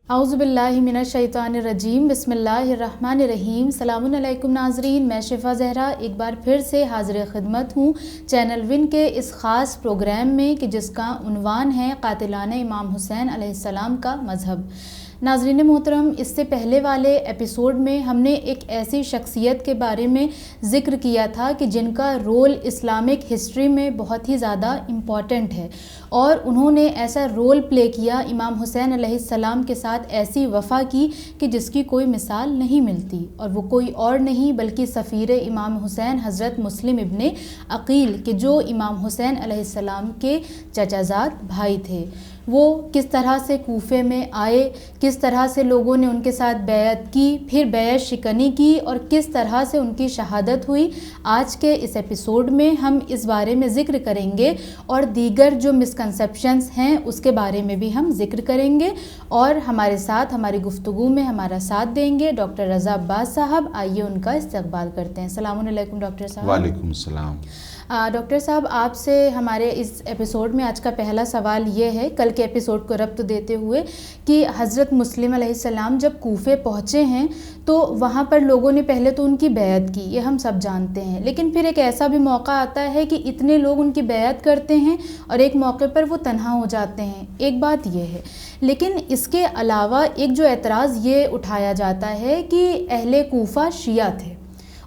اعوذ باللہ من الشیطان الرجیم، بسم اللہ الرحمن الرحیم۔ السلام علیکم ناظرین، میں شفا زہرا ایک بار پھر سے حاضر خدمت ہوں چینل ون کے اس خاص پروگرام میں کہ جس کا عنوان ہے قاتلان امام حسین علیہ السلام کا مذہب۔ ناظرین محترم، اس سے پہلے والے ایپیسوڈ میں ہم نے ایک ایسی شخصیت کے بارے میں ذکر کیا تھا کہ جن کا رول اسلامک ہسٹری میں بہت ہی زیادہ امپورٹنٹ ہے، اور انہوں نے ایسا رول پلے کیا، امام حسین علیہ السلام کے ساتھ ایسی وفا کی کہ جس کی کوئی مثال نہیں ملتی، اور وہ کوئی اور نہیں بلکہ سفیر امام حسین حضرت مسلم ابن عقیل کہ جو امام حسین علیہ السلام کے چچا زاد بھائی تھے۔ وہ کس طرح سے کوفے میں آئے، کس طرح سے لوگوں نے ان کے ساتھ بیعت کی، پھر بیعت شکنی کی، اور کس طرح سے ان کی شہادت ہوئی، آج کے اس ایپیسوڈ میں ہم اس بارے میں ذکر کریں گے، اور دیگر جو مسکنسیپشنز ہیں اس کے بارے میں بھی ہم ذکر کریں گے۔ اور ہمارے ساتھ ہماری گفتگو میں ہمارا ساتھ دیں گے ڈاکٹر رضا عباس صاحب۔ آئیے ان کا استقبال کرتے ہیں۔ السلام علیکم ڈاکٹر صاحب۔ وعلیکم السلام۔ ڈاکٹر صاحب، آپ سے ہمارے اس ایپیسوڈ میں آج کا پہلا سوال یہ ہے، کل کے ایپیسوڈ کو ربط دیتے ہوئے، کہ حضرت مسلم علیہ السلام جب کوفے پہنچے ہیں تو وہاں پر لوگوں نے پہلے تو ان کی بیعت کی، یہ ہم سب جانتے ہیں، لیکن پھر ایک ایسا بھی موقع آتا ہے کہ اتنے لوگ ان کی بیعت کرتے ہیں اور ایک موقع پر وہ تنہا ہو جاتے ہیں۔ ایک بات یہ ہے، لیکن اس کے علاوہ ایک جو اعتراض یہ اٹھایا جاتا ہے کہ اہل کوفہ شیعہ تھے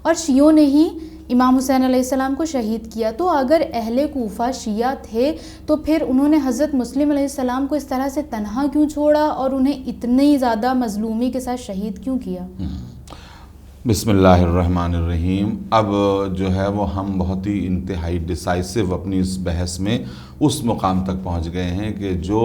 اور شیعوں نے ہی امام حسین علیہ السلام کو شہید کیا، تو اگر اہل کوفہ شیعہ تھے تو پھر انہوں نے حضرت مسلم علیہ السلام کو اس طرح سے تنہا کیوں چھوڑا اور انہیں اتنی زیادہ مظلومی کے ساتھ شہید کیوں کیا؟ بسم اللہ الرحمن الرحیم۔ اب جو ہے وہ ہم بہت ہی انتہائی ڈیسائسو اپنی اس بحث میں اس مقام تک پہنچ گئے ہیں کہ جو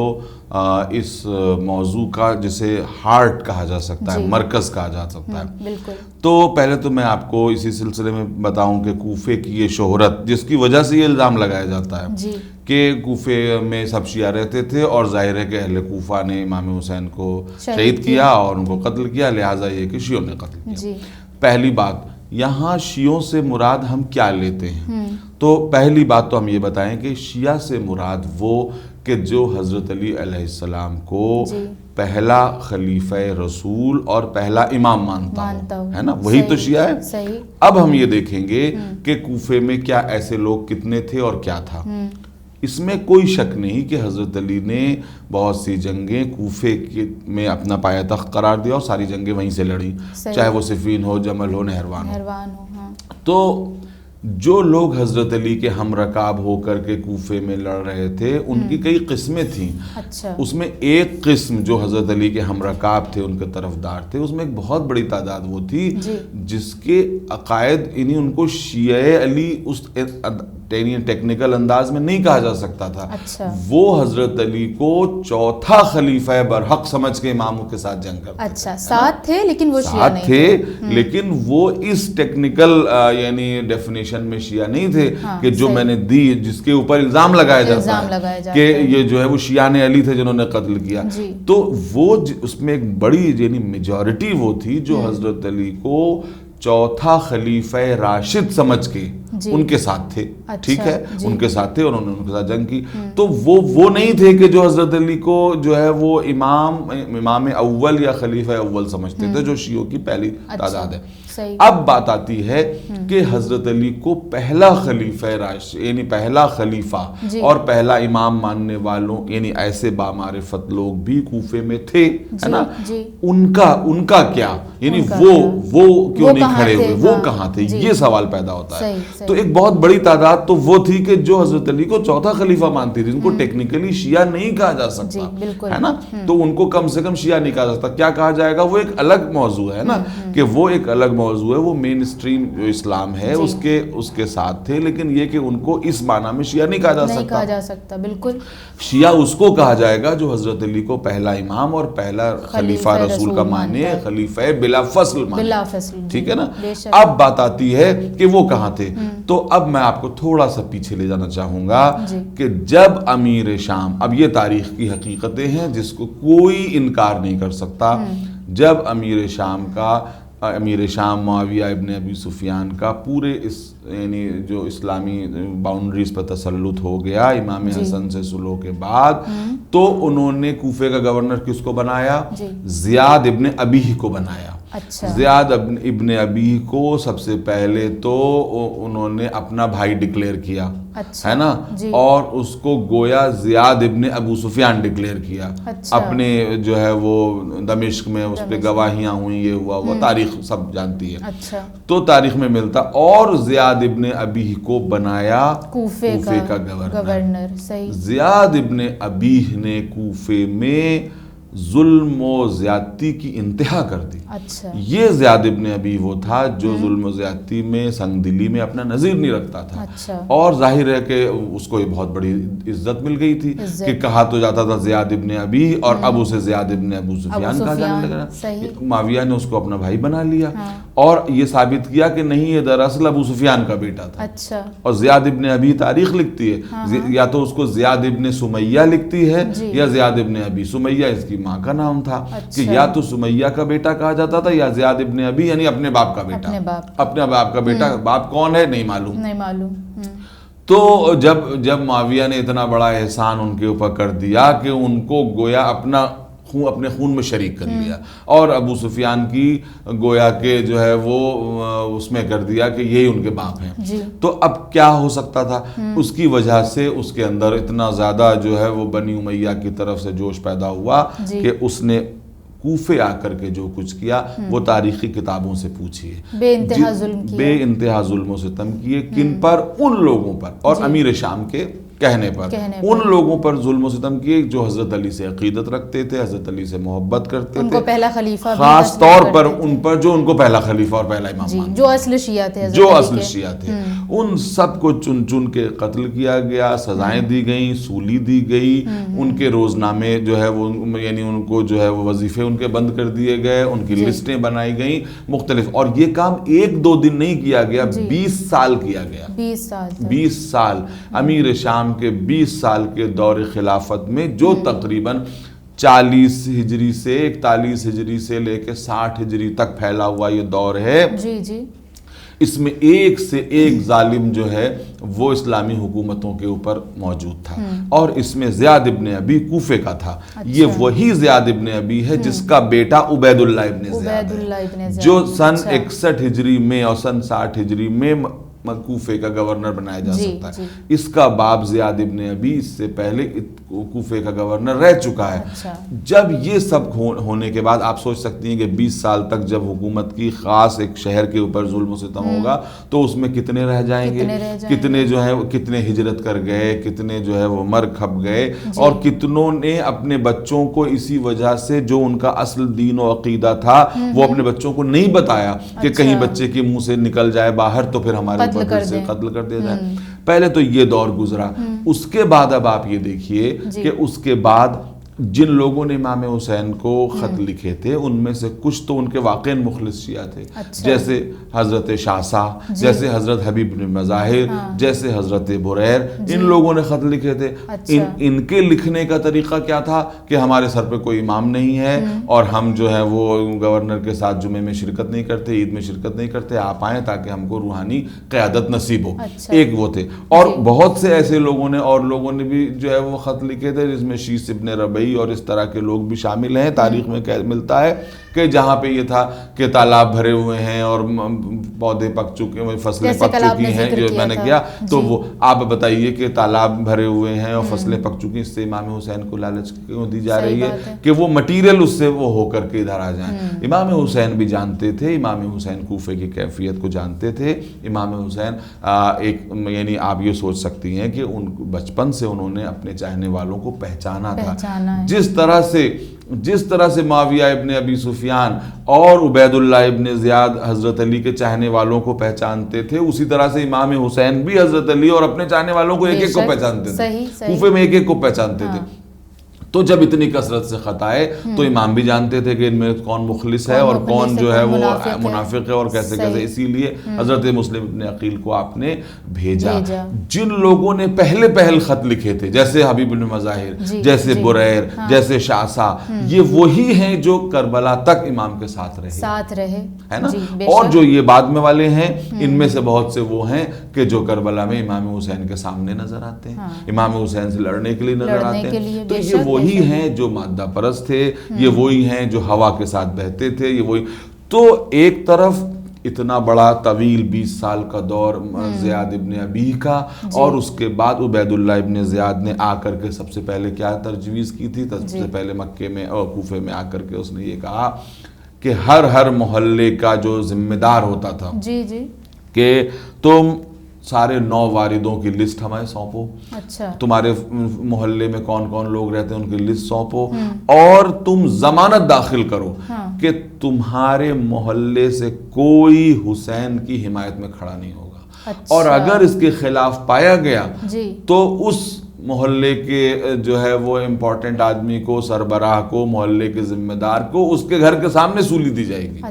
اس موضوع کا جسے ہارٹ کہا جا سکتا ہے، مرکز کہا جا سکتا ہے۔ بالکل۔ تو پہلے تو میں آپ کو اسی سلسلے میں بتاؤں کہ کوفے کی یہ شہرت جس کی وجہ سے یہ الزام لگایا جاتا ہے کہ کوفے میں سب شیعہ رہتے تھے اور ظاہر ہے کہ اہل کوفہ نے امام حسین کو شہید کیا اور ان کو قتل کیا، لہٰذا یہ کہ شیعوں نے قتل کیا۔ پہلی بات، یہاں شیعوں سے مراد ہم کیا لیتے ہیں؟ تو پہلی بات تو ہم یہ بتائیں کہ شیعہ سے مراد وہ کہ جو حضرت علی علیہ السلام کو پہلا خلیفہ رسول اور پہلا امام مانتا ہے نا، وہی تو شیعہ ہے۔ اب ہم یہ دیکھیں گے کہ کوفے میں کیا ایسے لوگ کتنے تھے اور کیا تھا۔ اس میں کوئی شک نہیں کہ حضرت علی نے بہت سی جنگیں کوفے میں اپنا پایا تخت قرار دیا اور ساری جنگیں وہیں سے لڑیں، چاہے وہ صفین ہو، جمل ہو، نہروان ہو۔ تو جو لوگ حضرت علی کے ہم رکاب ہو کر کے کوفے میں لڑ رہے تھے ان کی کئی قسمیں تھیں۔ اس میں ایک قسم جو حضرت علی کے ہم رکاب تھے، ان کے طرفدار تھے، اس میں ایک بہت بڑی تعداد وہ تھی جس کے عقائد یعنی ان کو شیعہ علی اس ٹیکنیکل انداز میں نہیں کہا جا سکتا تھا۔ وہ حضرت علی کو چوتھا خلیفہ برحق سمجھ کے اماموں کے ساتھ جنگ کرتے ساتھ تھے لیکن وہ شیعہ نہیں تھے، لیکن وہ اس ٹیکنیکل یعنی ڈیفینیشن میں شیعہ نہیں تھے کہ جو میں نے دی، جس کے اوپر الزام لگایا جاتا ہے کہ یہ جو ہے وہ شیعان علی تھے جنہوں نے قتل کیا۔ تو وہ اس میں ایک بڑی یعنی میجورٹی وہ تھی جو حضرت علی کو چوتھا خلیفہ راشد سمجھ کے ان کے ساتھ تھے، ٹھیک ہے، ان کے ساتھ تھے اور انہوں نے ان کے ساتھ جنگ کی۔ تو وہ نہیں تھے کہ جو حضرت علی کو جو ہے وہ امام اول یا خلیفہ اول سمجھتے تھے، جو شیعوں کی پہلی تعداد ہے۔ اب بات آتی ہے کہ حضرت علی کو پہلا خلیفہ راشد یعنی پہلا خلیفہ اور پہلا امام ماننے والوں یعنی ایسے بامعرفت لوگ بھی کوفے میں تھے، ہے نا، ان کا کیا یعنی وہ کیوں نہیں کھڑے ہوئے، وہ کہاں تھے، یہ سوال پیدا ہوتا ہے۔ تو ایک بہت بڑی تعداد تو وہ تھی کہ جو حضرت علی کو چوتھا خلیفہ مانتی تھی، جن کو ٹیکنیکلی شیعہ نہیں کہا جا سکتا، ہے نا، تو ان کو کم سے کم شیعہ نہیں کہا جا سکتا۔ کیا کہا جائے گا، وہ ایک الگ موضوع ہے نا، کہ وہ ایک الگ موضوع ہے، وہ مین اسٹریم جو اسلام ہے اس کے ساتھ تھے، لیکن یہ کہ ان کو اس معنی میں شیعہ نہیں کہا جا سکتا۔ بالکل، شیعہ اس کو کہا جائے گا جو حضرت علی کو پہلا امام اور پہلا خلیفہ رسول کا مانے، خلیفہ بلا فصل مانے، ٹھیک ہے نا۔ اب بات آتی ہے کہ وہ کہاں تھے، تو اب میں آپ کو تھوڑا سا پیچھے لے جانا چاہوں گا کہ جب امیر شام، اب یہ تاریخ کی حقیقتیں ہیں جس کو کوئی انکار نہیں کر سکتا، جب امیر شام کا امیر شام معاویہ ابن ابی سفیان کا پورے اس یعنی جو اسلامی باؤنڈریز پر تسلط ہو گیا امام حسن سے صلح کے بعد، تو انہوں نے کوفے کا گورنر کس کو بنایا؟ زیاد ابن ابیہ کو بنایا۔ زیاد ابن ابی کو سب سے پہلے تو انہوں نے اپنا بھائی ڈکلیئر کیا، ہے نا، اور اس کو گویا زیاد ابن ابو سفیان ڈکلیئر کیا، اپنے جو ہے وہ دمشق میں اس پہ گواہیاں ہوئیں، یہ ہوا وہ تاریخ سب جانتی ہے، تو تاریخ میں ملتا، اور زیاد ابن ابی کو بنایا کوفے کا گورنر۔ زیاد ابن ابی نے کوفے میں ظلم و زیادتی کی انتہا کر دی۔ یہ زیاد ابن ابی وہ تھا جو ظلم و زیادتی میں سنگ دلی میں اپنا نظیر نہیں رکھتا تھا، اور ظاہر ہے کہ اس کو یہ بہت بڑی عزت مل گئی تھی کہ کہا تو جاتا تھا زیاد ابن ابی، اور اب اسے زیاد ابن ابو سفیان کہا جانے لگا۔ معاویہ نے اس کو اپنا بھائی بنا لیا، اور یہ ثابت کیا کہ نہیں، یہ دراصل ابو سفیان کا بیٹا تھا۔ اور زیاد ابن ابی تاریخ لکھتی ہے، یا تو اس کو زیاد ابن سمیہ لکھتی ہے یا زیاد ابن ابی، سمیہ اس کی ماں کا نام تھا، کہ یا تو سمیہ کا بیٹا کہا جاتا تھا یا زیاد ابن ابی یعنی اپنے باپ کا بیٹا، اپنے باپ کا بیٹا، باپ کون ہے نہیں معلوم۔ تو جب معاویہ نے اتنا بڑا احسان ان کے اوپر کر دیا کہ ان کو گویا اپنے خون میں شریک کر لیا، اور ابو سفیان کی گویا کہ جو ہے وہ اس میں کر دیا کہ یہی ان کے باپ ہیں، تو اب کیا ہو سکتا تھا؟ اس کی وجہ سے اس کے اندر اتنا زیادہ جو ہے وہ بنی امیہ کی طرف سے جوش پیدا ہوا کہ اس نے کوفے آ کر کے جو کچھ کیا وہ تاریخی کتابوں سے پوچھیے، بے انتہا ظلم و ستم کیے، کن پر؟ ان لوگوں پر، اور امیر شام کے کہنے پر ان لوگوں پر ظلم و ستم کیے جو حضرت علی سے عقیدت رکھتے تھے، حضرت علی سے محبت کرتے تھے، پہلا خلیفہ خاص طور پر ان پر جو ان کو پہلا خلیفہ اور پہلا امام مانتے، جو اصل شیعہ تھے، ان سب کو چن چن کے قتل کیا گیا، سزائیں دی گئیں، سولی دی گئی، ان کے روزنامے جو ہے وہ یعنی ان کو جو ہے وہ وظیفے ان کے بند کر دیے گئے، ان کی لسٹیں بنائی گئیں مختلف، اور یہ کام 1-2 دن نہیں کیا گیا، 20 سال کیا گیا، 20 سال امیر شام کے 20 سال کے دور خلافت میں، جو تقریباً 40 ہجری سے 41 ہجری سے لے کے 60 ہجری تک پھیلا ہوا یہ دور ہے، اس میں ایک سے ایک ظالم جو ہے وہ اسلامی حکومتوں کے اوپر موجود تھا، اور اس میں زیاد ابن ابی کوفے کا تھا۔ یہ وہی زیاد ابن ابی ہے جس کا بیٹا عبید اللہ ابن زیاد ہے، جو سن 61 ہجری میں اور سن 60 ہجری میں کوفے کا گورنر بنایا جا سکتا ہے۔ اس کا باپ زیاد ابن ابی اس سے پہلے کوفے کا گورنر رہ چکا ہے۔ جب یہ سب ہونے کے بعد آپ سوچ سکتی ہیں کہ 20 سال تک جب حکومت کی خاص ایک شہر کے اوپر ظلم و ستم ہوگا تو اس میں کتنے رہ جائیں گے، کتنے جو ہے کتنے ہجرت کر گئے، کتنے جو ہے وہ مر کھپ گئے، اور کتنوں نے اپنے بچوں کو اسی وجہ سے جو ان کا اصل دین و عقیدہ تھا وہ اپنے بچوں کو نہیں بتایا کہ کہیں بچے کے منہ سے نکل جائے باہر تو پھر ہمارے قتل کر دیا جائے۔ پہلے تو یہ دور گزرا، اس کے بعد اب آپ یہ دیکھیے کہ اس کے بعد جن لوگوں نے امام حسین کو خط لکھے تھے ان میں سے کچھ تو ان کے واقعی مخلص شیعہ تھے، جیسے حضرت شاہسا، جیسے حضرت حبیب بن مظاہر، جیسے حضرت بریر، ان لوگوں نے خط لکھے تھے۔ ان کے لکھنے کا طریقہ کیا تھا کہ ہمارے سر پہ کوئی امام نہیں ہے اور ہم جو ہے وہ گورنر کے ساتھ جمعے میں شرکت نہیں کرتے، عید میں شرکت نہیں کرتے، آپ آئیں تاکہ ہم کو روحانی قیادت نصیب ہو، ایک وہ تھے۔ اور بہت سے ایسے لوگوں نے اور لوگوں نے بھی جو ہے وہ خط لکھے تھے، جس میں شیس ابن ربیع اور اس طرح کے لوگ بھی شامل ہیں۔ تاریخ میں ملتا ہے کہ جہاں پہ یہ تھا کہ تالاب بھرے ہوئے ہیں اور پودے پک چکے ہیں، فصلیں پک چکی ہیں، جو میں نے کیا تو وہ آپ بتائیے کہ تالاب بھرے ہوئے ہیں اور فصلیں پک چکی ہیں، اس سے امام حسین کو لالچ کیوں دی جا رہی ہے کہ وہ مٹیریل اس سے وہ ہو کر کے ادھر آ جائیں۔ امام حسین بھی جانتے تھے، امام حسین کوفے کی کیفیت کو جانتے تھے۔ امام حسین ایک یعنی آپ یہ سوچ سکتی ہیں کہ ان بچپن سے انہوں نے اپنے چاہنے والوں کو پہچانا تھا، جس طرح سے معاویہ ابن ابی سفیان اور عبید اللہ ابن زیاد حضرت علی کے چاہنے والوں کو پہچانتے تھے، اسی طرح سے امام حسین بھی حضرت علی اور اپنے چاہنے والوں کو ایک ایک کو پہچانتے تھے، کوفے میں ایک ایک کو پہچانتے تھے۔ تو جب اتنی کثرت سے خط آئے تو امام بھی جانتے تھے کہ ان میں کون مخلص ہے اور کون جو ہے وہ منافق ہے اور کیسے کیسے، اسی لیے حضرت مسلم ابن عقیل کو آپ نے بھیجا۔ جن لوگوں نے پہل خط لکھے تھے جیسے حبیب بن مظاہر، جیسے بریر، جیسے شعثا، یہ وہی ہیں جو کربلا تک امام کے ساتھ رہے، ہے نا؟ اور جو یہ بعد میں والے ہیں ان میں سے بہت سے وہ ہیں کہ جو کربلا میں امام حسین کے سامنے نظر آتے ہیں، امام حسین سے لڑنے کے لیے نظر آتے ہیں۔ تو یہ وہی ہیں جو مادہ پرست تھے، یہ وہی ہیں جو ہوا کے ساتھ بہتے تھے، یہ وہی۔ تو ایک طرف اتنا بڑا طویل 20 سال کا دور زیاد ابن ابی کا، اور اس کے بعد عبید اللہ ابن زیاد نے آ کر کے سب سے پہلے کیا تجویز کی تھی؟ سب سے پہلے مکے میں اور کوفے میں آ کر کے اس نے یہ کہا کہ ہر محلے کا جو ذمہ دار ہوتا تھا کہ تم سارے 9 واردوں کی لسٹ ہمیں سونپو، تمہارے محلے میں کون کون لوگ رہتے ہیں ان کی لسٹ سونپو، اور تم ضمانت داخل کرو کہ تمہارے محلے سے کوئی حسین کی حمایت میں کھڑا نہیں ہوگا، اور اگر اس کے خلاف پایا گیا تو اس محلے کے جو ہے وہ امپورٹنٹ آدمی کو، سربراہ کو، محلے کے ذمہ دار کو اس کے گھر کے سامنے سولی دی جائے گی،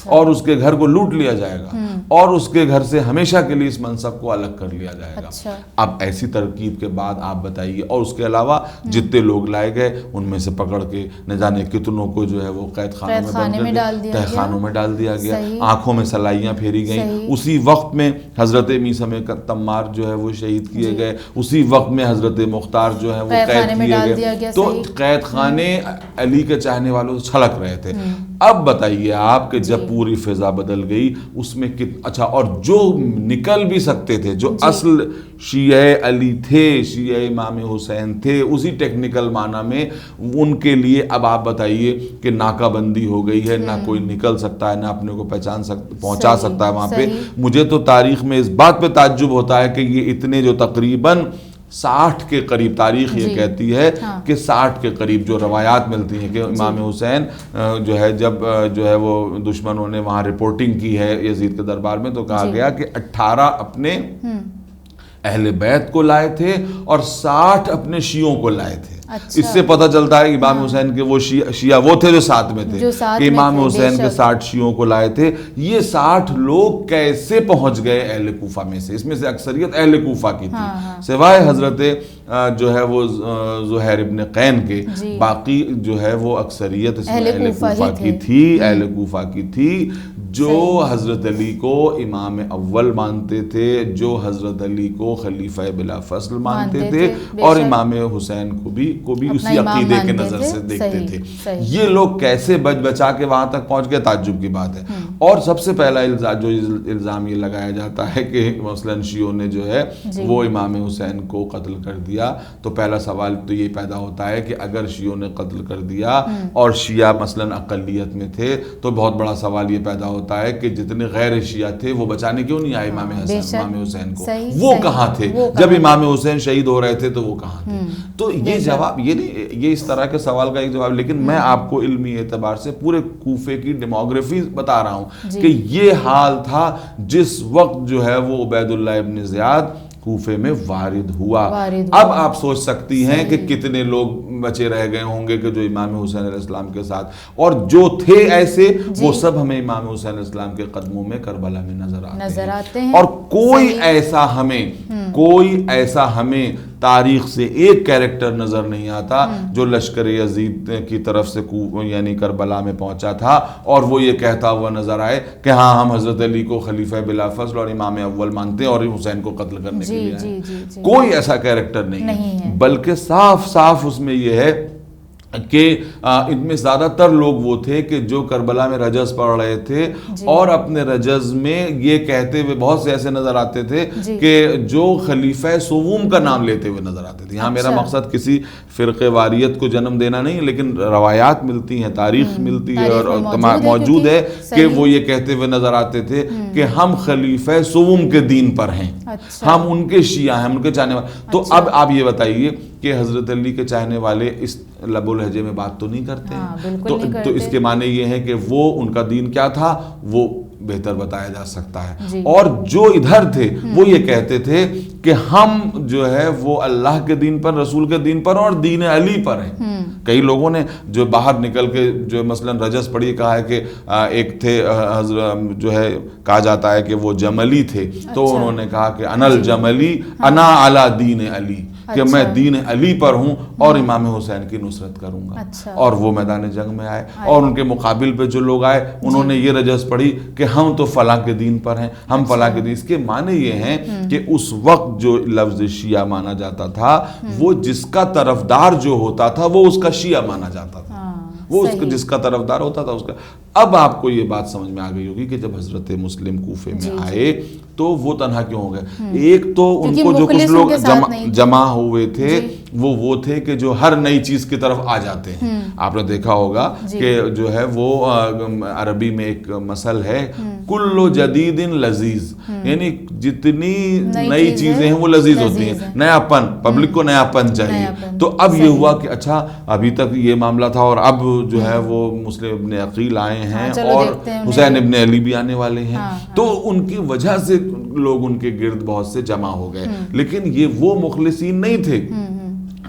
اور اس کے گھر کو لوٹ لیا جائے گا، اور اس کے گھر سے ہمیشہ کے لیے اس منصب کو الگ کر لیا جائے گا۔ اب ایسی ترکیب کے بعد آپ بتائیے، اور اس کے علاوہ جتنے لوگ لائے گئے ان میں سے پکڑ کے نہ جانے کتنوں کو جو ہے وہ قید خانوں میں تہہ خانوں میں ڈال دیا گیا، آنکھوں میں سلائیاں پھیری گئیں۔ اسی وقت میں حضرت میثم تمار جو ہے وہ شہید کیے گئے، اسی وقت میں حضرت مختار جو ہے وہ قید کیے گئے۔ تو قید خانے علی کے چاہنے والوں سے چھلک رہے تھے۔ اب بتائیے آپ کہ جب پوری فضا بدل گئی اس میں اچھا، اور جو نکل بھی سکتے تھے، جو اصل شیعہ علی تھے، شیعہ امام حسین تھے اسی ٹیکنیکل معنی میں، ان کے لیے اب آپ بتائیے کہ ناکہ بندی ہو گئی ہے، نہ کوئی نکل سکتا ہے، نہ اپنے کو پہنچا سکتا ہے وہاں پہ۔ مجھے تو تاریخ میں اس بات پہ تعجب ہوتا ہے کہ یہ اتنے جو تقریباً 60 کے قریب، تاریخ یہ کہتی ہے کہ 60 کے قریب جو روایات ملتی ہیں کہ امام حسین جو ہے جب جو ہے وہ دشمنوں نے وہاں رپورٹنگ کی ہے یزید کے دربار میں، تو کہا گیا کہ 18 اپنے اہل بیت کو لائے تھے اور 60 اپنے شیعوں کو لائے تھے۔ اس سے پتہ چلتا ہے کہ امام حسین کے وہ شیعہ وہ تھے جو ساتھ میں تھے، کہ امام حسین کے 60 شیعوں کو لائے تھے۔ یہ 60 لوگ کیسے پہنچ گئے اہل کوفہ میں سے؟ اس میں سے اکثریت اہل کوفہ کی تھی، سوائے حضرت جو ہے وہ زہیر ابن قین کے، باقی جو ہے وہ اکثریت اس میں اہل کوفہ کی تھی، اہل کوفہ کی تھی، جو حضرت علی کو امام اول مانتے تھے، جو حضرت علی کو خلیفہ بلا فصل مانتے تھے، اور امام حسین کو بھی اسی عقیدے کے نظر سے دیکھتے تھے۔ یہ لوگ کیسے بچ بچا کے وہاں تک پہنچ گئے، تعجب کی بات ہے۔ اور سب سے پہلا جو الزام یہ لگایا جاتا ہے کہ مثلاً شیعوں نے جو ہے وہ امام حسین کو قتل کر دیا، تو پہلا سوال تو یہ پیدا ہوتا ہے کہ اگر شیعوں نے قتل کر دیا اور شیعہ مثلاً اقلیت میں تھے، تو بہت بڑا سوال یہ پیدا ہوتا ہے کہ جتنے غیر شیعہ تھے وہ بچانے کیوں نہیں آئے امام حسین کو؟ وہ کہاں تھے جب امام حسین شہید ہو رہے تھے؟ تو وہ کہاں تھے؟ تو یہ جواب یہ اس طرح کے سوال کا ایک جواب، لیکن میں آپ کو علمی اعتبار سے پورے کوفے کی ڈیموگرافی بتا رہا ہوں کہ یہ حال تھا جس وقت جو ہے وہ عبید اللہ ابن زیاد کوفے میں وارد ہوا۔ اب آپ سوچ سکتی ہیں کہ کتنے لوگ بچے رہ گئے ہوں گے کہ جو امام حسین علیہ السلام کے ساتھ، اور جو تھے ایسے وہ سب ہمیں امام حسین علیہ السلام کے قدموں میں کربلا میں نظر آتے ہیں۔ اور کوئی ایسا ہمیں تاریخ سے ایک کیریکٹر نظر نہیں آتا جو لشکر یزید کی طرف سے یعنی کربلا میں پہنچا تھا اور وہ یہ کہتا ہوا نظر آئے کہ ہاں ہم حضرت علی کو خلیفہ بلا فضل اور امام اول مانتے ہیں اور حسین کو قتل کرنے کے لیے آئے۔ کوئی ایسا کیریکٹر نہیں ہے، بلکہ صاف صاف اس میں یہ ہے کہ ان میں زیادہ تر لوگ وہ تھے کہ جو کربلا میں رجز پڑھ رہے تھے اور اپنے رجز میں یہ کہتے ہوئے، بہت سے ایسے نظر آتے تھے کہ جو خلیفہ سوم کا نام لیتے ہوئے نظر آتے تھے۔ یہاں میرا مقصد کسی فرقے واریت کو جنم دینا نہیں، لیکن روایات ملتی ہیں، تاریخ ملتی ہے اور موجود ہے کہ وہ یہ کہتے ہوئے نظر آتے تھے کہ ہم خلیفہ سوم کے دین پر ہیں، ہم ان کے شیعہ ہیں، ہم ان کے چاہنے والے۔ تو اب آپ یہ بتائیے کہ حضرت علی کے چاہنے والے اس لب و لہجے میں بات تو نہیں کرتے ہیں، تو اس کے معنی یہ ہے کہ وہ ان کا دین کیا تھا؟ وہ بہتر بتایا جا سکتا ہے. اور جو ادھر تھے وہ یہ کہتے تھے کہ ہم جو ہے وہ اللہ کے دین پر, رسول کے دین پر اور دین علی پر ہیں. کئی لوگوں نے جو باہر نکل کے جو مثلا رجس پڑھی کہا ہے کہ ایک تھے جو ہے کہا جاتا ہے کہ وہ جملی تھے, تو انہوں نے کہا کہ انا الجملی انا علی دین علی, کہ میں دین علی پر ہوں اور امام حسین کی نصرت کروں گا. اور وہ میدان جنگ میں آئے, اور ان کے مقابل پہ جو لوگ آئے انہوں نے یہ رجس پڑھی کہ ہم تو فلاں کے دین پر ہیں, ہم فلاں کے دین. اس کے معنی یہ ہیں کہ اس وقت جو لفظ شیعہ مانا جاتا تھا وہ جس کا طرفدار جو ہوتا تھا وہ اس کا شیعہ مانا جاتا تھا, وہ اس کا جس کا طرفدار ہوتا تھا اس کا. اب آپ کو یہ بات سمجھ میں آ گئی ہوگی کہ جب حضرت مسلم کوفے میں آئے تو وہ تنہا کیوں ہو گئے. ایک تو ان کو جو کچھ لوگ جمع ہوئے تھے وہ تھے کہ جو ہر نئی چیز کی طرف آ جاتے ہیں. آپ نے دیکھا ہوگا کہ جو ہے وہ عربی میں ایک مثل ہے, کل جدید لذیذ, یعنی جتنی نئی چیزیں ہیں وہ لذیذ ہوتی ہیں. نیا پن, پبلک کو نیا پن چاہیے. تو اب یہ ہوا کہ اچھا ابھی تک یہ معاملہ تھا اور اب جو ہے وہ مسلم ابن عقیل آئے ہیں اور حسین ابن علی بھی آنے والے ہیں, تو ان کی وجہ سے لوگ ان کے گرد بہت سے جمع ہو گئے. لیکن یہ وہ مخلصین نہیں تھے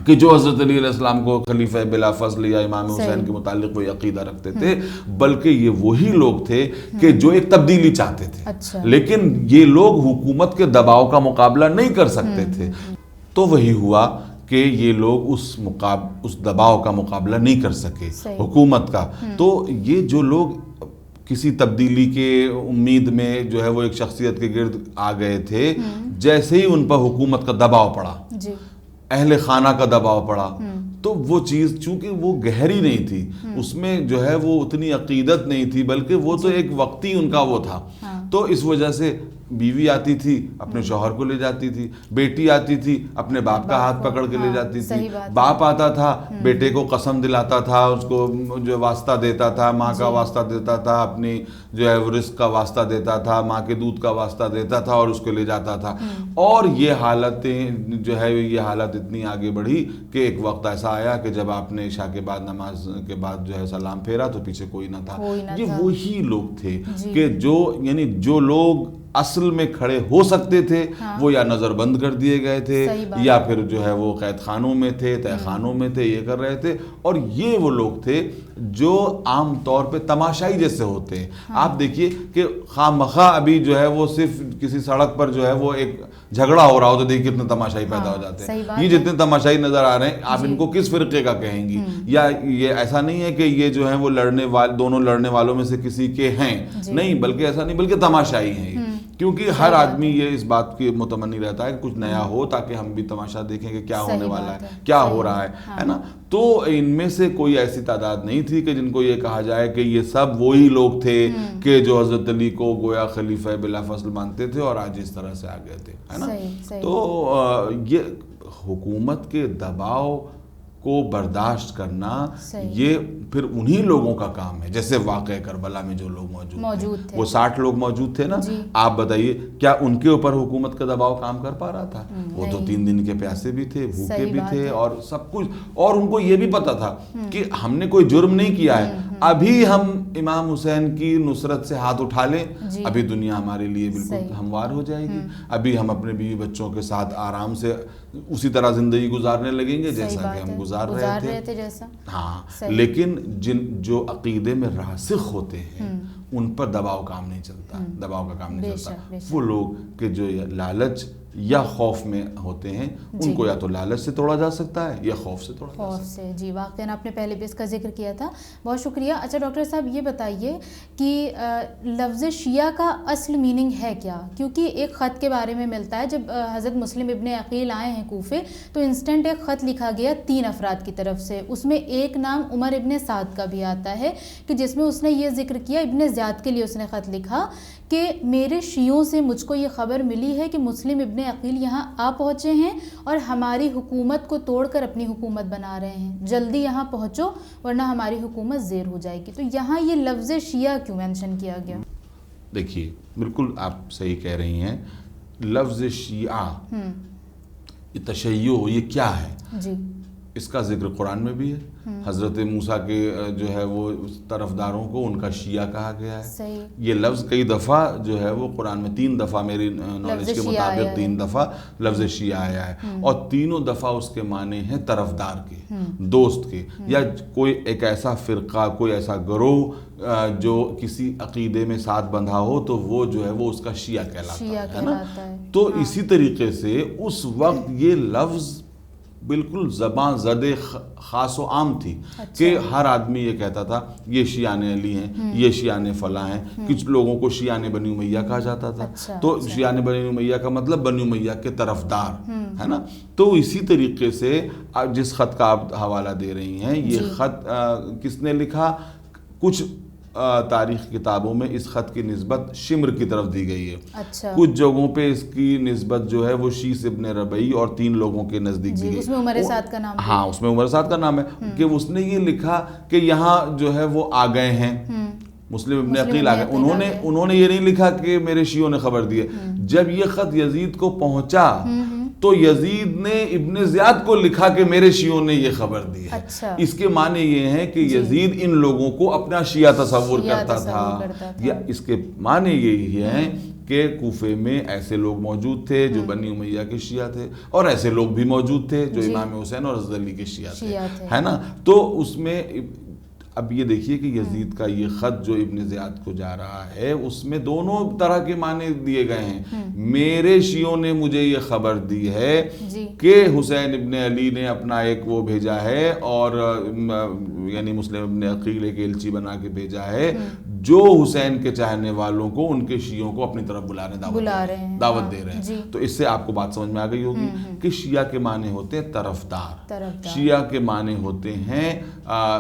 کہ جو حضرت علی علیہ السلام کو خلیفہ بلا فضل یا امام حسین کے متعلق وہ عقیدہ رکھتے تھے, بلکہ یہ وہی لوگ تھے کہ جو ایک تبدیلی چاہتے تھے. لیکن یہ لوگ حکومت کے دباؤ کا مقابلہ نہیں کر سکتے تھے. تو وہی ہوا کہ یہ لوگ اس دباؤ کا مقابلہ نہیں کر سکے حکومت کا. تو یہ جو لوگ کسی تبدیلی کے امید میں جو ہے وہ ایک شخصیت کے گرد آ گئے تھے, جیسے ہی ان پر حکومت کا دباؤ پڑا, اہل خانہ کا دباؤ پڑا, تو وہ چیز چونکہ وہ گہری نہیں تھی, اس میں جو ہے وہ اتنی عقیدت نہیں تھی, بلکہ وہ تو ایک وقتی ان کا وہ تھا. تو اس وجہ سے بیوی آتی تھی اپنے شوہر کو لے جاتی تھی, بیٹی آتی تھی اپنے باپ کا ہاتھ پکڑ کے لے جاتی تھی, باپ آتا تھا بیٹے کو قسم دلاتا تھا, اس کو جو واسطہ دیتا تھا, ماں کا واسطہ دیتا تھا, اپنی جو ہے رزق کا واسطہ دیتا تھا, ماں کے دودھ کا واسطہ دیتا تھا اور اس کو لے جاتا تھا. اور یہ حالتیں جو ہے یہ حالت اتنی آگے بڑھی کہ ایک وقت ایسا آیا کہ جب آپ نے عشاء کے بعد نماز کے بعد جو ہے سلام پھیرا تو پیچھے کوئی نہ تھا. یہ وہی لوگ تھے کہ جو لوگ اصل میں کھڑے ہو سکتے تھے وہ یا نظر بند کر دیے گئے تھے, یا پھر جو ہے وہ قید خانوں میں تھے, تہ خانوں میں تھے, یہ کر رہے تھے. اور یہ وہ لوگ تھے جو عام طور پہ تماشائی جیسے ہوتے ہیں. آپ دیکھیے کہ خواہ مخواہ ابھی جو ہے وہ صرف کسی سڑک پر جو ہے وہ ایک جھگڑا ہو رہا ہو تو دیکھیے کتنے تماشائی پیدا ہو جاتے ہیں. یہ جتنے تماشائی نظر آ رہے ہیں آپ ان کو کس فرقے کا کہیں گی, یا یہ ایسا نہیں ہے کہ یہ جو ہیں وہ دونوں لڑنے والوں میں سے کسی کے ہیں, نہیں, بلکہ ایسا نہیں, بلکہ تماشائی ہیں. کیونکہ ہر آدمی یہ اس بات کی متمنی رہتا ہے کہ کچھ نیا ہو تاکہ ہم بھی تماشا دیکھیں کہ کیا ہونے والا ہے, کیا ہو رہا ہے نا. تو ان میں سے کوئی ایسی تعداد نہیں تھی کہ جن کو یہ کہا جائے کہ یہ سب وہی لوگ تھے کہ جو حضرت علی کو گویا خلیفہ بلا فضل مانتے تھے اور آج اس طرح سے آ گئے تھے, ہے نا. تو یہ حکومت کے دباؤ کو برداشت کرنا یہ پھر انہی لوگوں کا کام ہے. جیسے واقعہ کربلا میں جو لوگ موجود تھے وہ 60 لوگ موجود تھے نا, آپ بتائیے کیا ان کے اوپر حکومت کا دباؤ کام کر پا رہا تھا؟ وہ تو 3 دن کے پیاسے بھی تھے, بھوکے بھی تھے اور سب کچھ, اور ان کو یہ بھی پتا تھا کہ ہم نے کوئی جرم نہیں کیا ہے, ابھی ہم امام حسین کی نصرت سے ہاتھ اٹھا لیں ابھی دنیا ہمارے لیے بالکل ہموار ہو جائے گی, ابھی ہم اپنے بیوی بچوں کے ساتھ آرام سے اسی طرح زندگی گزارنے لگیں گے جیسا کہ ہم گزار رہے تھے. ہاں, لیکن جو عقیدے میں راسخ ہوتے ہیں ان پر دباؤ کام نہیں چلتا, دباؤ کا کام نہیں چلتا. وہ لوگ کہ جو لالچ یا خوف میں ہوتے ہیں ان کو یا تو لالچ سے توڑا جا سکتا ہے یا خوف سے توڑا جا سکتا ہے. جی واقعاً آپ نے پہلے بھی اس کا ذکر کیا تھا, بہت شکریہ. اچھا ڈاکٹر صاحب یہ بتائیے کہ لفظ شیعہ کا اصل میننگ ہے کیا؟ کیونکہ ایک خط کے بارے میں ملتا ہے, جب حضرت مسلم ابن عقیل آئے ہیں کوفے تو انسٹنٹ ایک خط لکھا گیا 3 افراد کی طرف سے, اس میں ایک نام عمر ابن سعد کا بھی آتا ہے کہ جس میں اس نے یہ ذکر کیا, ابن زیاد کے لیے اس نے خط لکھا کہ میرے شیعوں سے مجھ کو یہ خبر ملی ہے کہ مسلم ابن عقیل یہاں آ پہنچے ہیں اور ہماری حکومت کو توڑ کر اپنی حکومت بنا رہے ہیں, جلدی یہاں پہنچو ورنہ ہماری حکومت زیر ہو جائے گی. تو یہاں یہ لفظ شیعہ کیوں مینشن کیا گیا؟ دیکھیے بالکل آپ صحیح کہہ رہی ہیں, لفظ شیعہ یہ تشیع یہ کیا ہے؟ جی اس کا ذکر قرآن میں بھی ہے. حضرت موسیٰ کے جو ہے وہ طرفداروں کو ان کا شیعہ کہا گیا ہے. یہ لفظ کئی دفعہ جو ہے وہ قرآن میں 3 دفعہ میری نالج کے مطابق 3 دفعہ لفظ شیعہ آیا ہے, اور تینوں دفعہ اس کے معنی ہیں طرفدار کے, دوست کے, یا کوئی ایک ایسا فرقہ, کوئی ایسا گروہ جو کسی عقیدے میں ساتھ بندھا ہو تو وہ جو ہے وہ اس کا شیعہ کہلاتا ہے نا. تو اسی طریقے سے اس وقت یہ لفظ بالکل زبان زد خاص و عام تھی کہ ہر آدمی یہ کہتا تھا یہ شیعان علی ہیں, یہ شیعان فلاں ہیں. کچھ لوگوں کو شیعان بنی امیہ کہا جاتا تھا. تو شیعان بنی امیہ کا مطلب بنی امیہ کے طرفدار ہے نا. تو اسی طریقے سے جس خط کا آپ حوالہ دے رہی ہیں, یہ خط کس نے لکھا؟ کچھ تاریخ کتابوں میں اس خط کی نسبت شمر کی طرف دی گئی ہے. کچھ جگہوں پہ اس کی نسبت جو ہے وہ شیس ابن ربعی اور 3 لوگوں کے نزدیک دی گئی. اس میں عمر سعد کا نام, ہاں اس میں عمر سعد کا نام ہے کہ اس نے یہ لکھا کہ یہاں جو ہے وہ آ گئے ہیں, مسلم ابن عقیل آ گئے. انہوں نے یہ نہیں لکھا کہ میرے شیعوں نے خبر دی ہے. جب یہ خط یزید کو پہنچا تو یزید نے ابن زیاد کو لکھا کہ میرے شیعوں نے یہ خبر دی ہے. اس کے معنی یہ ہیں کہ یزید ان لوگوں کو اپنا شیعہ تصور کرتا تھا, یا اس کے معنی یہی ہیں کہ کوفے میں ایسے لوگ موجود تھے جو بنی امیہ کے شیعہ تھے, اور ایسے لوگ بھی موجود تھے جو امام حسین اور حضرت علی کے شیعہ تھے, ہے نا. تو اس میں اب یہ دیکھیے کہ یزید کا یہ خط جو ابن زیاد کو جا رہا ہے اس میں دونوں طرح کے معنی دیے گئے ہیں. میرے شیعوں نے مجھے یہ خبر دی ہے کہ حسین ابن علی نے اپنا ایک وہ بھیجا ہے, اور یعنی مسلم ابن عقیل ایک ایلچی بنا کے بھیجا ہے جو حسین کے چاہنے والوں کو, ان کے شیعوں کو اپنی طرف دعوت دے رہے ہیں. تو اس سے آپ کو بات سمجھ میں آ گئی ہوگی کہ شیعہ کے معنی ہوتے ہیں طرفدار, شیعہ کے معنی ہوتے ہیں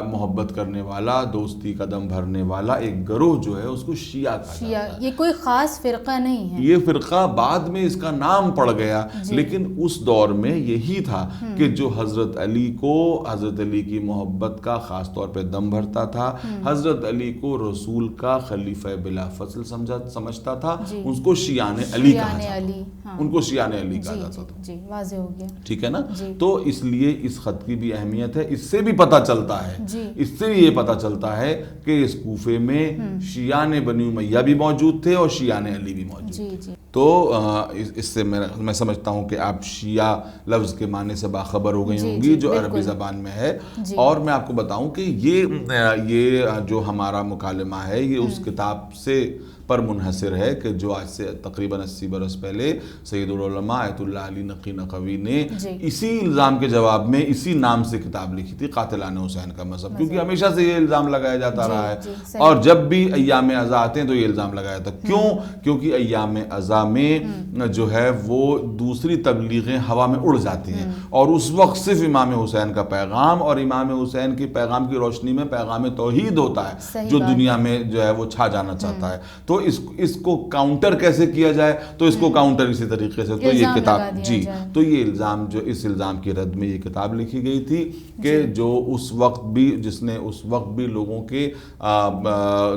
محبت کرنے والا, دوستی کا دم بھرنے والا. ایک گروہ جو ہے اس کو شیعہ کہا جاتا ہے. یہ کوئی خاص فرقہ نہیں ہے, یہ فرقہ بعد میں اس کا نام پڑ گیا, لیکن اس دور میں یہی تھا کہ جو حضرت علی کو, حضرت علی کی محبت کا خاص طور پہ دم بھرتا تھا, حضرت علی کو رسول کا خلیفہ بلا فصل سمجھتا تھا, اس کو شیعان علی کہا جاتا, ان کو شیعان علی کہا جاتا تھا. جی واضح ہو گیا, ٹھیک ہے نا. تو اس لیے اس خط کی بھی اہمیت ہے. اس سے بھی پتہ چلتا ہے, اس سے بھی یہ پتہ چلتا ہے کہ اس کوفے میں شیعان بنی امیہ بھی موجود تھے اور شیعان علی بھی موجود تھے. تو اس سے میں سمجھتا ہوں کہ آپ شیعہ لفظ کے معنی سے باخبر ہو گئی ہوں گی جو عربی زبان میں ہے. اور میں آپ کو بتاؤں کہ یہ جو ہمارا مکالمہ ہے یہ اس کتاب سے پر منحصر ہے کہ جو آج سے تقریباً 80 برس پہلے سید العلماء آیت اللہ علی نقی نقوی نے اسی الزام کے جواب میں اسی نام سے کتاب لکھی تھی, قاتلان حسین کا مذہب. کیونکہ ہمیشہ سے یہ الزام لگایا جاتا رہا ہے, اور جب بھی ایام عزا آتے ہیں تو یہ الزام لگایا جاتا. کیوں؟ کیونکہ ایام عزا میں جو ہے وہ دوسری تبلیغیں ہوا میں اڑ جاتی ہیں, اور اس وقت صرف امام حسین کا پیغام اور امام حسین کی پیغام کی روشنی میں پیغام توحید ہوتا ہے جو دنیا میں جو ہے وہ چھا جانا چاہتا ہے. تو اس کو کاؤنٹر کیسے کیا جائے, تو اس کو کاؤنٹر اسی طریقے سے, تو یہ کتاب تو یہ الزام جو اس الزام کی رد میں یہ کتاب لکھی گئی تھی کہ جو اس وقت بھی جس نے اس وقت بھی لوگوں کے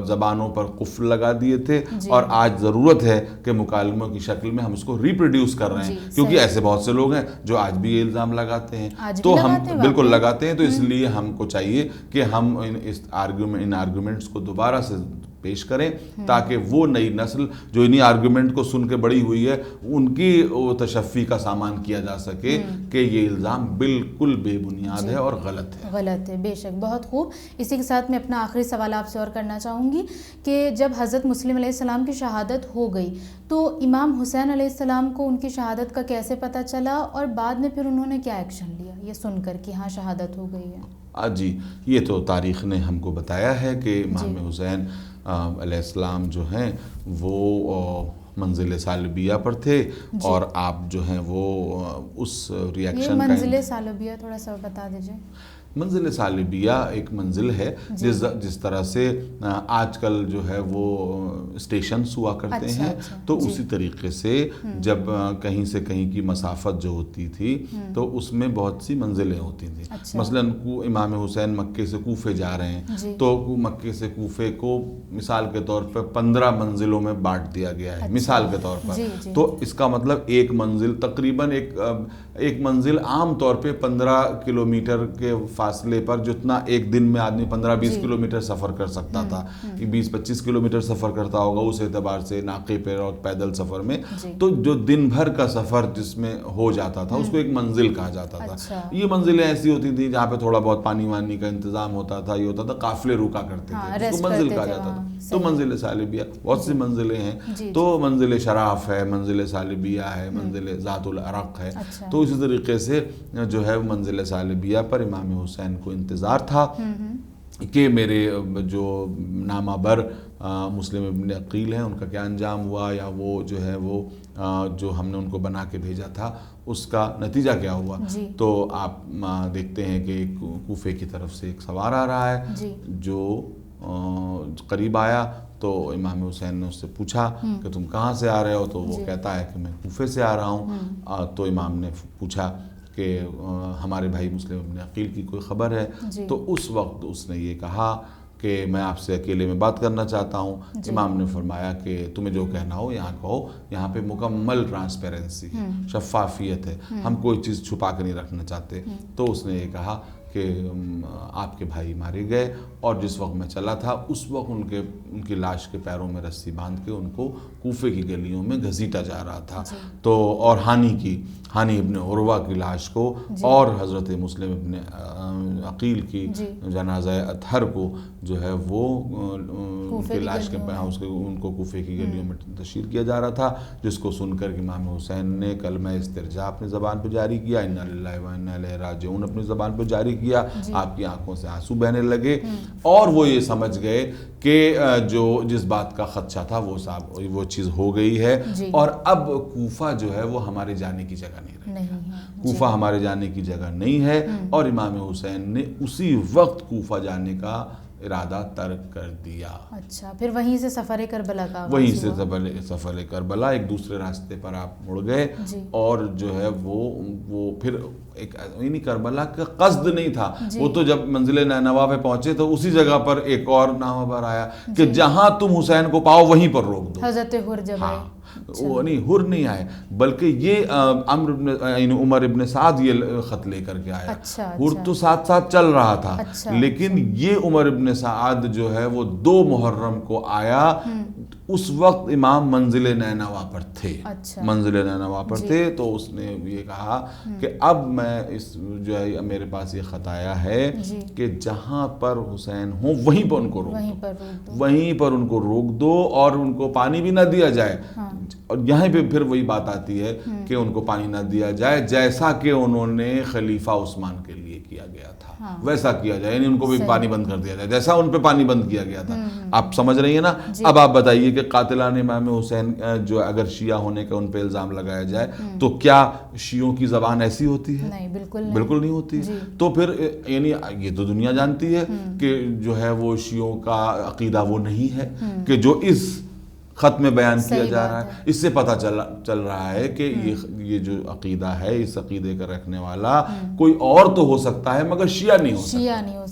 زبانوں پر قفل لگا دیے تھے, اور آج ضرورت ہے کہ مکالموں کی شکل میں ہم اس کو ریپروڈیوس کر رہے ہیں, کیونکہ ایسے بہت سے لوگ ہیں جو آج بھی یہ الزام لگاتے ہیں. تو ہم بالکل لگاتے ہیں, تو اس لیے ہم کو چاہیے کہ ہم ان آرگومنٹس کو دوبارہ سے پیش کریں تاکہ وہ نئی نسل جو انہی آرگومنٹ کو سن کے بڑی ہوئی ہے ان کی تشفی کا سامان کیا جا سکے کہ یہ الزام بالکل بے بنیاد ہے اور غلط ہے. بے شک, بہت خوب. اسی کے ساتھ میں اپنا آخری سوال آپ سے اور کرنا چاہوں گی کہ جب حضرت مسلم علیہ السلام کی شہادت ہو گئی تو امام حسین علیہ السلام کو ان کی شہادت کا کیسے پتہ چلا, اور بعد میں پھر انہوں نے کیا ایکشن لیا یہ سن کر کہ ہاں شہادت ہو گئی ہے؟ جی, یہ تو تاریخ نے ہم کو بتایا ہے کہ امام حسین علیہ السلام جو ہیں وہ منزل سالبیہ پر تھے, اور آپ جو ہیں وہ اس ریاکشن کا منزل سالبیہ تھوڑا سا بتا دیجئے. منزل صالبیہ ایک منزل ہے جس طرح سے آج کل جو ہے وہ اسٹیشنز ہوا کرتے ہیں، تو اسی طریقے سے جب کہیں سے کہیں کی مسافت جو ہوتی تھی تو اس میں بہت سی منزلیں ہوتی تھیں. مثلاً امام حسین مکے سے کوفے جا رہے ہیں تو مکے سے کوفے کو مثال کے طور پر 15 منزلوں میں بانٹ دیا گیا ہے، مثال کے طور پر. تو اس کا مطلب ایک منزل تقریباً ایک منزل عام طور پہ 15 کلومیٹر کے فاصلے پر، جتنا ایک دن میں آدمی 15-20 کلومیٹر سفر کر سکتا تھا، 20-25 کلومیٹر سفر کرتا ہوگا اس اعتبار سے ناقے پہ اور پیدل سفر میں. تو جو دن بھر کا سفر جس میں ہو جاتا تھا اس کو ایک منزل کہا جاتا تھا. یہ منزلیں ایسی ہوتی تھیں جہاں پہ تھوڑا بہت پانی وانی کا انتظام ہوتا تھا، یہ ہوتا تھا قافلے رکا کرتے تھے، اس کو منزل کہا جاتا تھا. تو منزل صالبیہ بہت سی منزلیں ہیں، تو منزل شراف ہے، منزل صالبیہ ہے، منزل ذات العرق ہے. تو اسی طریقے سے جو ہے منزل صالبیہ پر امام حسین کو انتظار تھا کہ میرے جو نامہ بر مسلم ابن عقیل ہیں ان کا کیا انجام ہوا، یا وہ جو ہے وہ جو ہم نے ان کو بنا کے بھیجا تھا اس کا نتیجہ کیا ہوا. تو آپ دیکھتے ہیں کہ کوفے کی طرف سے ایک سوار آ رہا ہے، جو قریب آیا تو امام حسین نے اس سے پوچھا کہ تم کہاں سے آ رہے ہو، تو وہ کہتا ہے کہ میں کوفے سے آ رہا ہوں. تو امام نے پوچھا کہ ہمارے بھائی مسلم ابن عقیل کی کوئی خبر ہے؟ تو اس وقت اس نے یہ کہا کہ میں آپ سے اکیلے میں بات کرنا چاہتا ہوں. امام نے فرمایا کہ تمہیں جو کہنا ہو یہاں کہو، یہاں پہ مکمل ٹرانسپیرنسی ہے، شفافیت ہے، ہم کوئی چیز چھپا کے نہیں رکھنا چاہتے. تو اس نے یہ کہا کہ آپ کے بھائی مارے گئے، اور جس وقت میں چلا تھا اس وقت ان کی لاش کے پیروں میں رسی باندھ کے ان کو کوفے کی گلیوں میں گھسیٹا جا رہا تھا. تو اور ہانی ابن عروہ کی لاش کو اور حضرت مسلم ابن عقیل کی جنازہ اطہر کو جو ہے وہ ان کے لاش کے ان کو کوفے کی گلیوں میں تشہیر کیا جا رہا تھا، جس کو سن کر امام حسین نے کلمہ استرجاع اپنی زبان پہ جاری کیا، انا للہ و انا الیہ راجعون اپنی زبان پہ جاری کیا. آپ کی آنکھوں سے آنسو بہنے لگے، اور وہ یہ سمجھ گئے کہ جو جس بات کا خدشہ تھا وہ چیز ہو گئی ہے، اور اب کوفہ جو ہے وہ ہمارے جانے کی جگہ نہیں رہی. کوفہ ہمارے جانے کی جگہ نہیں ہے، اور امام حسین نے اسی وقت کوفہ جانے کا ارادہ ترک کر دیا. اچھا، پھر وہیں سے سفر کربلا کا وہیں سے سفر کربلا ایک دوسرے راستے پر آپ مڑ گئے، اور جو ہے وہ پھر ایک یعنی کربلا کا قصد نہیں تھا. وہ تو جب منزل نینوا پہ پہنچے تو اسی جگہ پر ایک اور نامہ بر آیا کہ جہاں تم حسین کو پاؤ وہیں پر روک دو. حضرت حر جب آئے، وہ نہیں حر نہیں آئے بلکہ یہ عمر ابن سعد یہ خط لے کر کے آیا. حر تو ساتھ ساتھ چل رہا تھا، لیکن یہ عمر ابن سعد جو ہے وہ 2 محرم کو آیا. اس وقت امام منزل نینوا پر تھے، منزل نینوا پر تھے. تو اس نے یہ کہا کہ اب میں جو ہے میرے پاس یہ خط آیا ہے کہ جہاں پر حسین ہوں وہیں پر ان کو روک دو، وہیں پر ان کو روک دو، اور ان کو پانی بھی نہ دیا جائے. اور یہاں پہ پھر وہی بات آتی ہے کہ ان کو پانی نہ دیا جائے جیسا کہ انہوں نے خلیفہ عثمان کے لیے کیا گیا تھا، ویسا کیا جائے، یعنی ان کو بھی پانی بند کر دیا جائے جیسا ان پہ پانی بند کیا گیا تھا. آپ سمجھ رہی ہیں نا؟ اب آپ بتائیے کہ قاتلان امام حسین جو اگر شیعہ ہونے کا ان پہ الزام لگایا جائے تو کیا شیعوں کی زبان ایسی ہوتی ہے؟ نہیں، بالکل نہیں ہوتی. تو پھر یعنی یہ تو دنیا جانتی ہے کہ جو ہے وہ شیعوں کا عقیدہ وہ نہیں ہے کہ جو اس خط میں بیان کیا جا رہا ہے. اس سے پتہ چل رہا ہے کہ یہ جو عقیدہ ہے، اس عقیدے کا رکھنے والا کوئی اور تو ہو سکتا ہے مگر شیعہ نہیں ہو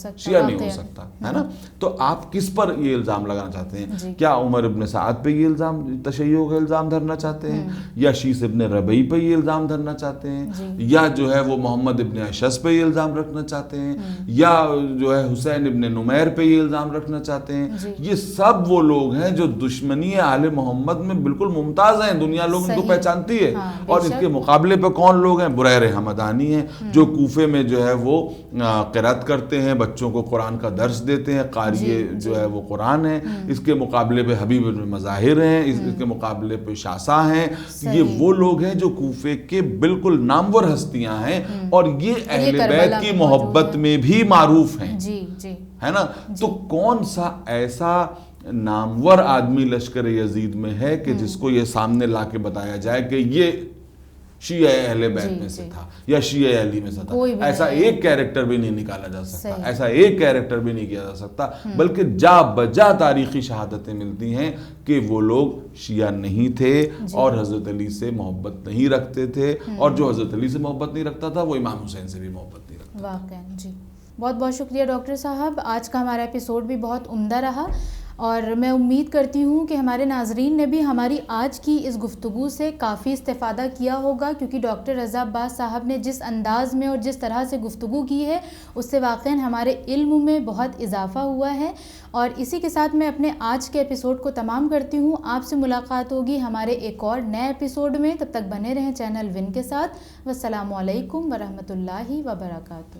سکتا ہے نا. تو آپ کس پر یہ الزام لگانا چاہتے ہیں؟ کیا عمر ابن سعد پہ یہ الزام تشیع کا الزام دھرنا چاہتے ہیں، یا شیس ابن ربیع پہ یہ الزام دھرنا چاہتے ہیں، یا جو ہے وہ محمد ابن اشعث پہ یہ الزام رکھنا چاہتے ہیں، یا جو ہے حسین ابن نمیر پہ یہ الزام رکھنا چاہتے ہیں؟ یہ سب وہ لوگ ہیں جو دشمنی آل محمد میں بالکل ممتاز ہیں، دنیا لوگ ان کو پہچانتی ہے. اور اس کے مقابلے پہ کون لوگ ہیں؟ بریر حمدانی ہیں جو کوفے میں جو ہے وہ قرات کرتے ہیں، بچوں کو قرآن کا درس دیتے ہیں، قاری جو ہے وہ قرآن ہے. اس کے مقابلے پہ حبیب بن مظاہر ہیں، اس کے مقابلے پہ شاسا ہیں. یہ وہ لوگ ہیں جو کوفے کے بالکل نامور ہستیاں ہیں، اور یہ اہل بیت کی محبت میں بھی معروف ہیں، ہے نا. تو کون سا ایسا نامور آدمی لشکر یزید میں ہے کہ جس کو یہ سامنے لا کے بتایا جائے کہ یہ شیعہ اہل بیت میں سے تھا یا شیعہ علی میں سے تھا. ایسا ایک کیریکٹر بھی نہیں نکالا جا سکتا, ایسا ایک کیریکٹر بھی نہیں کیا جا سکتا, بلکہ جا بجا تاریخی شہادتیں ملتی ہیں کہ وہ لوگ شیعہ نہیں تھے اور حضرت علی سے محبت نہیں رکھتے تھے, اور جو حضرت علی سے محبت نہیں رکھتا تھا وہ امام حسین سے بھی محبت نہیں رکھتا. واقعا جی, بہت بہت شکریہ ڈاکٹر صاحب. آج کا ہمارا ایپیسوڈ بھی بہت عمدہ رہا, اور میں امید کرتی ہوں کہ ہمارے ناظرین نے بھی ہماری آج کی اس گفتگو سے کافی استفادہ کیا ہوگا, کیونکہ ڈاکٹر رضا عباس صاحب نے جس انداز میں اور جس طرح سے گفتگو کی ہے اس سے واقعاً ہمارے علم میں بہت اضافہ ہوا ہے. اور اسی کے ساتھ میں اپنے آج کے ایپیسوڈ کو تمام کرتی ہوں. آپ سے ملاقات ہوگی ہمارے ایک اور نئے ایپیسوڈ میں. تب تک بنے رہیں چینل ون کے ساتھ. والسلام علیکم ورحمۃ اللہ وبرکاتہ.